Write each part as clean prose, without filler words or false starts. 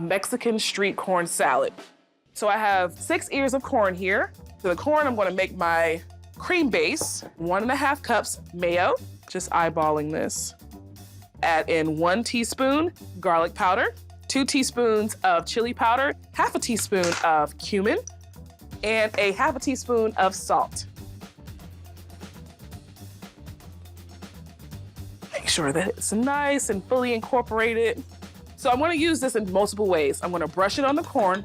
Mexican street corn salad. So I have 6 ears of corn here. For the corn, I'm gonna make my cream base, 1.5 cups mayo, just eyeballing this. Add in 1 teaspoon garlic powder, 2 teaspoons of chili powder, 1/2 teaspoon of cumin, and 1/2 teaspoon of salt. Make sure that it's nice and fully incorporated. So I'm gonna use this in multiple ways. I'm gonna brush it on the corn.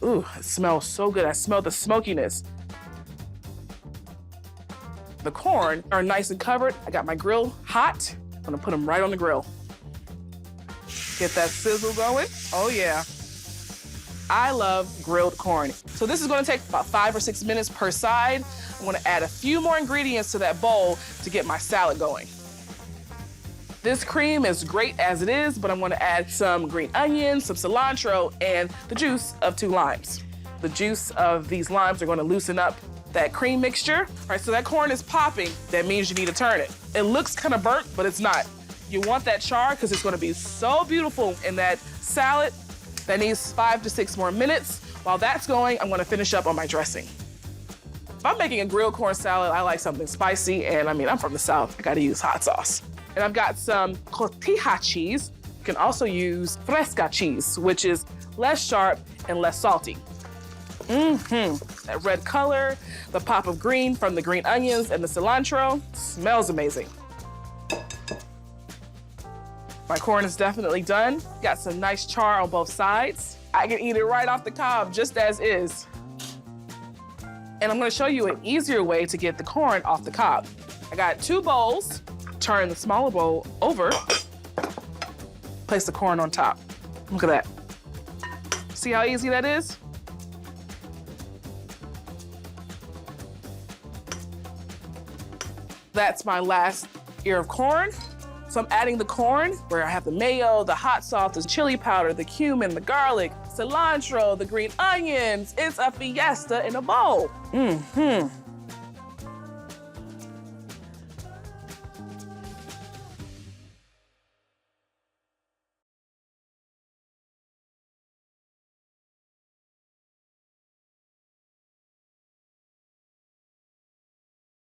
Ooh, it smells so good. I smell the smokiness. The corn are nice and covered. I got my grill hot. I'm gonna put them right on the grill. Get that sizzle going. Oh yeah. I love grilled corn. So this is gonna take about 5 or 6 minutes per side. I'm gonna add a few more ingredients to that bowl to get my salad going. This cream is great as it is, but I'm gonna add some green onions, some cilantro, and the juice of 2 limes. The juice of these limes are gonna loosen up that cream mixture. All right, so that corn is popping. That means you need to turn it. It looks kind of burnt, but it's not. You want that char because it's gonna be so beautiful in that salad. That needs 5 to 6 more minutes. While that's going, I'm gonna finish up on my dressing. If I'm making a grilled corn salad, I like something spicy, and I mean, I'm from the South, I gotta use hot sauce. And I've got some cotija cheese. You can also use fresca cheese, which is less sharp and less salty. That red color, the pop of green from the green onions and the cilantro, smells amazing. My corn is definitely done. Got some nice char on both sides. I can eat it right off the cob, just as is. And I'm gonna show you an easier way to get the corn off the cob. I got 2 bowls. Turn the smaller bowl over. Place the corn on top. Look at that. See how easy that is? That's my last ear of corn. So I'm adding the corn where I have the mayo, the hot sauce, the chili powder, the cumin, the garlic, cilantro, the green onions. It's a fiesta in a bowl.